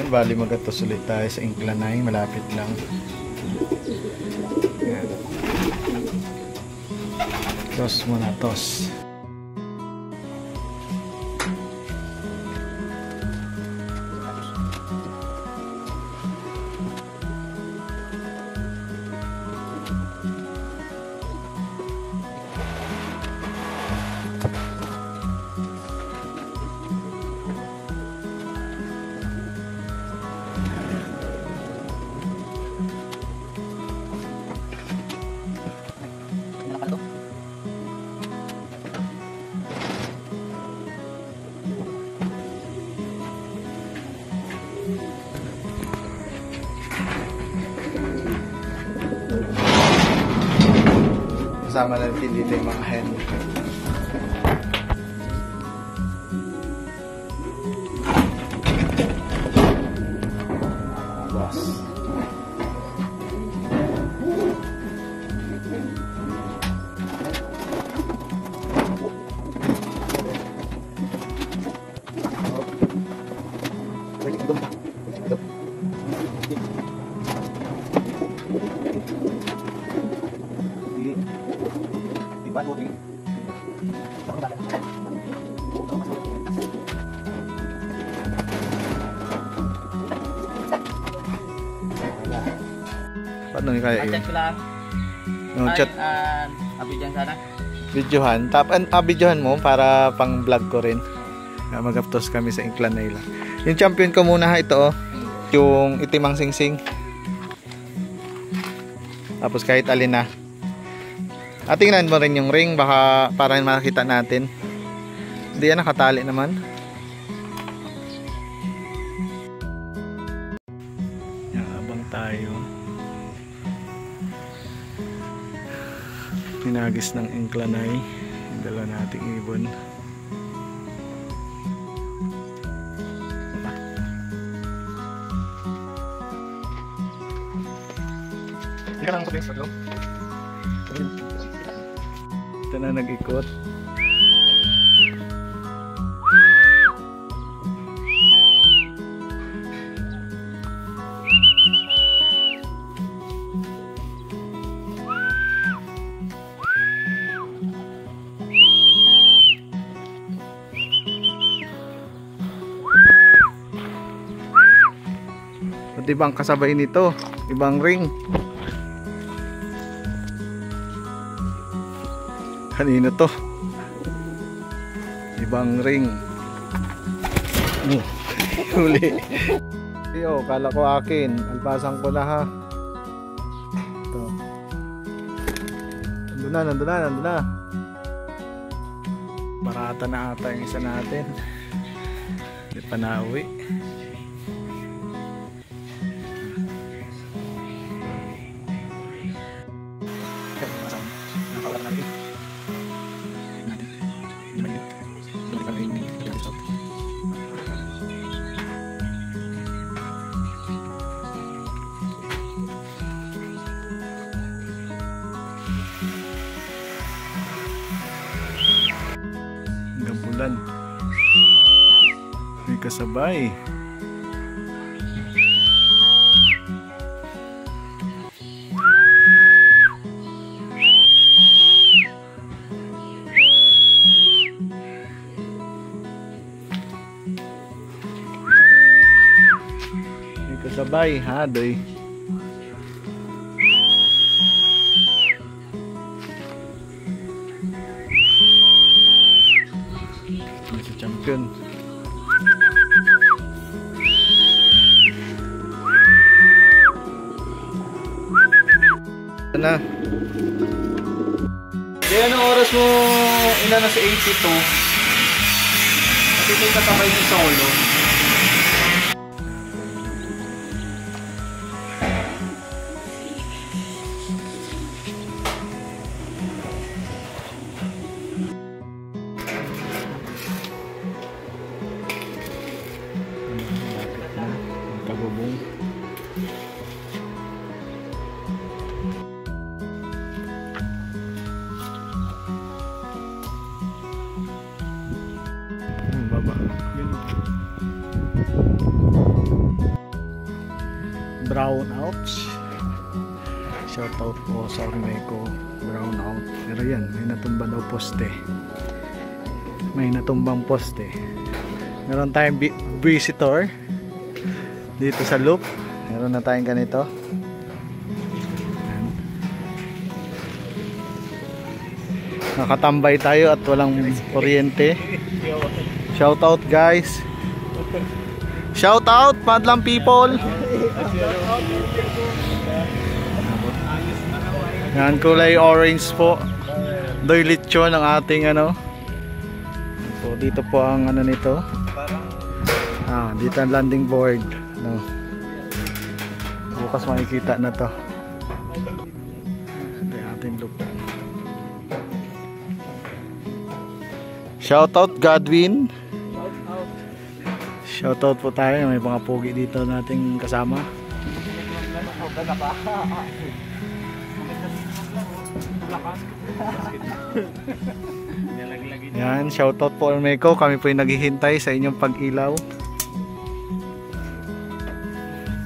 Yan, bali magatos ulit tayo sa Inclanay, malapit lang. Yan. Tos muna, tos. Kasama natin dito yung mga hen. Boss. Paano kaya yun? Chat ko lang. No, chat. Abidjan sana. Videohan. Videohan mo para pang vlog ko rin. Magaptos kami sa Inclanay lang. Yung champion ko muna ha, ito oh. Yung itimang singsing. Tapos kahit alin na. At tingnan mo rin yung ring baka para makita natin. Hindi yan nakatali naman. Yan, abang tayo. Pinagis ng Inclanay. Yung dala nating ibon. Hindi ka lang sa Facebook, no? Ito na nag-ikot. At ibang kasabay nito, ibang ring. Kanino to? Ibang ring. Huli. Yo, kala ko akin. Alpasan ko na ha. Ito. Nandun na. Barata na ata yung isa natin. Hindi pa nauwi. Bulan. May kasabay. May kasabay, ha, doy. Champion. Na. Kaya anong oras mo inana sa 82? Kasi may katamay mo sa ulo. Pagubong. Baba. Yun. Brown out. Shoutout po sa Ormeco. Brown out. Pero yan, may natumba daw poste. May natumbang poste. Meron tayong visitor dito sa loop. Meron na tayong ganito. Nakatambay tayo at walang kuryente. Shoutout guys. Shoutout Madlang people. Yan, kulay orange po. Doy lechon ang ating ano. So, dito po ang ano nito. Dito ang landing board. No. Bukas makikita na to. Ito yung ating loop. Shoutout Godwin. Shoutout po tayo. May mga pogi dito nating kasama. Yan, shoutout po Ormeco. Kami po yung naghihintay sa inyong pag-ilaw.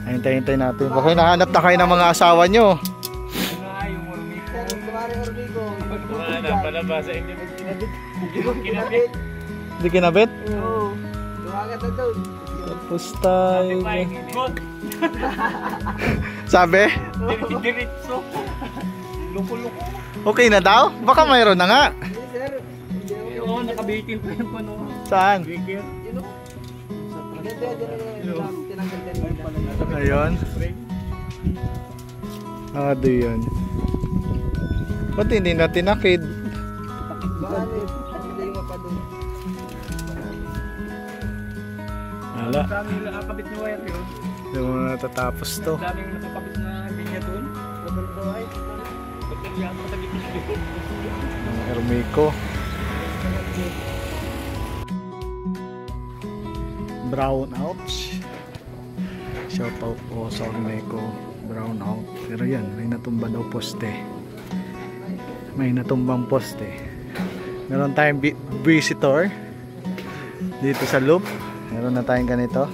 Hintay-hintay natin. Baka nahanap na kayo ng mga asawa nyo. Hindi kinabit? Oo. Tumagat na doon. Tapos tayo. Sabi? Diretso. Luko-luko. Okay na daw? Baka mayroon na nga. Sir. Oo, naka-baking pa yung pano. Saan? Baking. Ayun. Ado yun. Ba't hindi na tinakid? Wala. Daming nakakabit na wire yun. Hindi mo natatapos to. Daming nakakabit na linya doon. Bagal daw ay. Bagal yan mo sa gitna yun. Ormeco. Brown out. Shoutout po sa Ormeco. Brown out. Pero yan, may natumba daw poste. May natumbang poste. Meron tayong visitor dito sa loop. Meron na tayong ganito.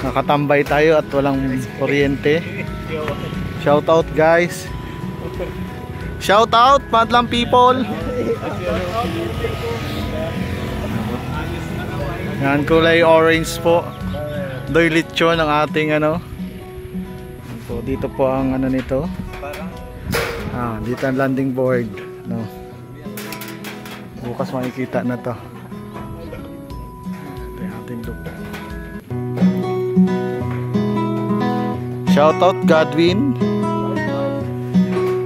Nakatambay tayo at walang kuryente. Shoutout guys. Shoutout Madlang people. Yan, kulay orange po. Doy lechon ang ating ano. So, dito po ang ano nito. Dito ang landing board. No. Bukas makikita na to. Ito yung ating loop. Shoutout Godwin.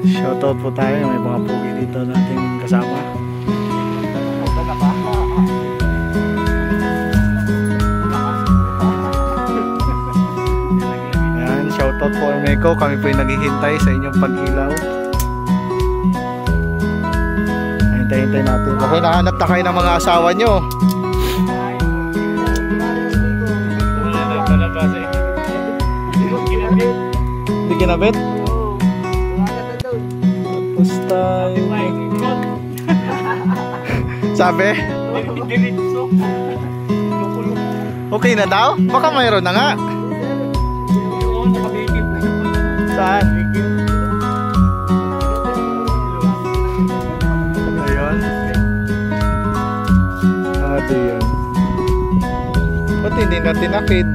Shoutout po tayo. May mga pogi dito nating kasama. Yan, shoutout po Ormeco. Kami po yung naghihintay sa inyong pag-ilaw. Hintay-hintay natin. Baka nahanap na kayo ng mga asawa nyo. Hindi kinabit? Oo. Tumagat na doon. Tapos tayo. Sabi? Diretso. Luko-luko. Okay na daw? Baka mayroon na nga. Oo, naka-baking pa yung pano. Saan? Ayun. Ito yun. Ba't hindi na tinakid?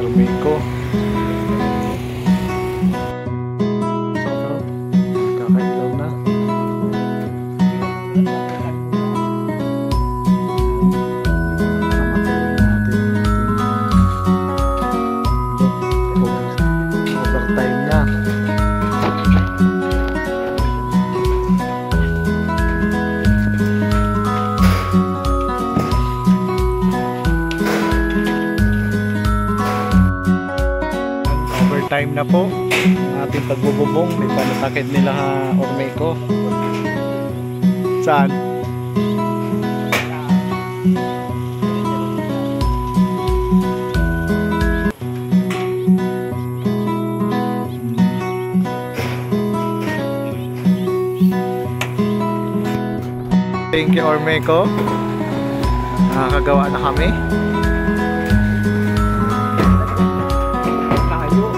Ormeco. Kakailaw na. Overtime na. Overtime na po ang ating pagbububong. May panasakit nila Ormeco. Saan? Thank you, Ormeco. Nakakagawa na kami. Tayo.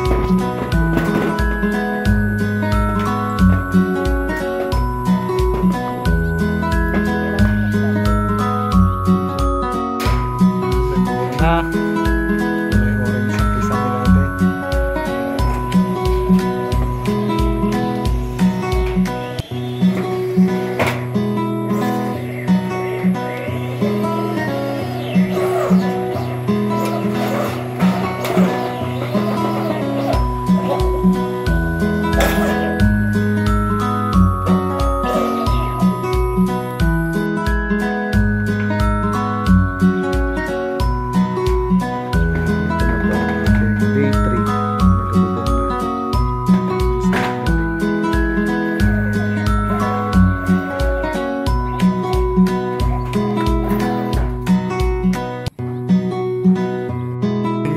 May orange ang kisame natin.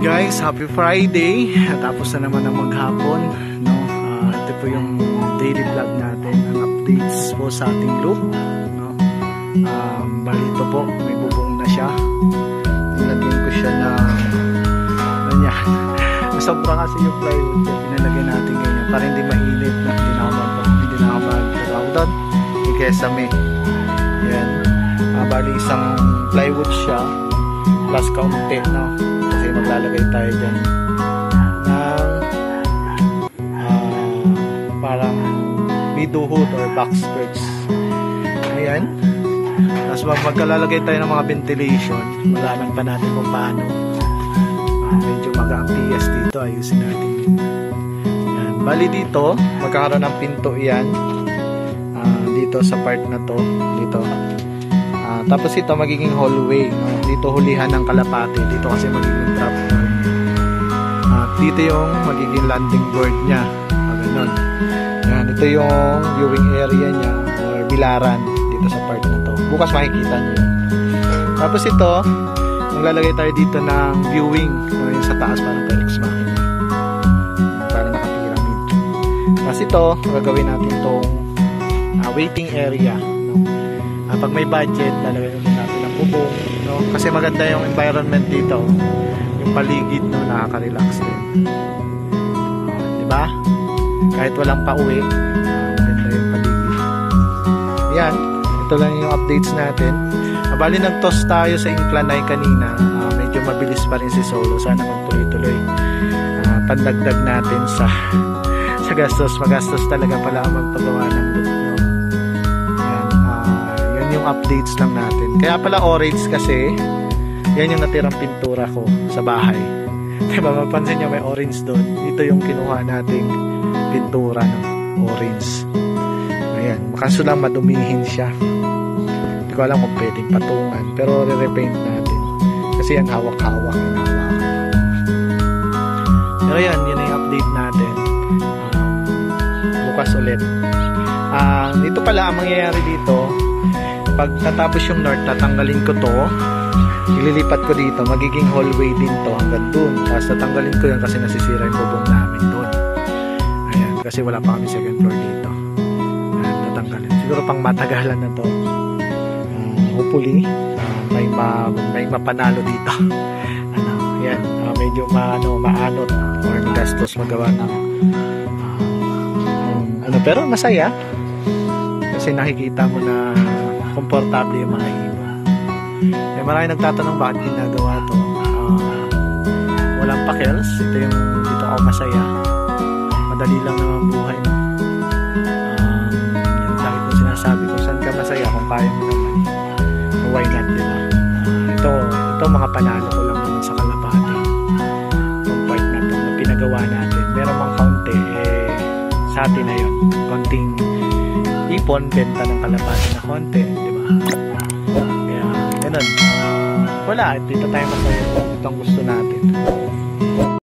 Guys, happy Friday. Tapos na naman ang maghapon, no? Ito po yung daily vlog natin, ang updates po sa ating loop, no? Bali ito po, may bubong na siya. Nilagyan ko siya na ganyan. Sobra kasi yung plywood, pinalagyan natin ganyan para hindi mainit, na hindi na ako magtrabaho doon. Yung kesame. Yan. Bali isang plywood siya plus kaunti, no? Maglalagay tayo dyan ng parang biduhot or box skirts. Ayan. Tapos magkalalagay tayo ng mga ventilation. Malaman pa natin kung paano. Medyo mag-aampias dito. Ayusin natin. Ayan. Bali dito, magkakaroon ng pinto yan. Dito sa part na to. Dito. Tapos ito magiging hallway, no? Dito hulihan ng kalapate, dito kasi magiging trap door. Dito yung magiging landing board niya, ganun. Yan, ito yung viewing area niya or bilaran dito sa part na to. Bukas makikita niyo. Tapos ito, maglalagay tayo dito ng viewing, no? Yung sa taas parang Felix Machina, parang naka-pyramid. Tapos ito, gagawin natin tong waiting area, no? Pag may budget, lalagay natin ng bubong, no? Kasi maganda yung environment dito, yung paligid, no? Nakaka-relax din, diba? Kahit walang pauwi, maganda yung paligid. Yan, ito lang yung updates natin. Bali nag-toss tayo sa inclinay kanina, medyo mabilis pa rin si Solo, sana magtuloy-tuloy. Pandagdag natin sa gastos, magastos talaga pala ang magpagawa ng loop, no? Yung updates lang natin. Kaya pala orange kasi yan yung natirang pintura ko sa bahay. Diba, mapansin nyo may orange doon. Ito yung kinuha nating pintura ng orange. Ayan, makaso lang madumihin siya. Hindi ko alam kung pwedeng patungan, pero re-repaint natin kasi yan hawak-hawak, pero yan yung update natin. Bukas ulit. Dito pala ang mangyayari dito, pag natapos yung north, tatanggalin ko to, ililipat ko dito, magiging hallway din to hanggang dun. Tapos tatanggalin ko yan kasi nasisira yung bubong namin dun. Ayan, kasi wala pa kami second floor dito. Ayan, tatanggalin. Siguro pang matagalan na to. Hopefully, may mapanalo dito. Yan, medyo maanot or magastos magawa ng pero masaya. Kasi nakikita mo na komportable yung mga iba. Kaya maraming nagtatanong bakit ginagawa to. Walang pakels. Ito yung dito ako masaya. Madali lang naman buhay, no? Yan lagi kong sinasabi kung saan ka masaya, kung kaya mo naman. So why not, diba? Ito mga panalo ko lang naman sa kalapati. Yung part na to na pinagawa natin. Meron mang kaunti, sa atin na yun. Konting ipon, benta ng kalapati na konti, diba? Kaya, ganun. Wala, dito tayo masaya. Ito ang gusto natin.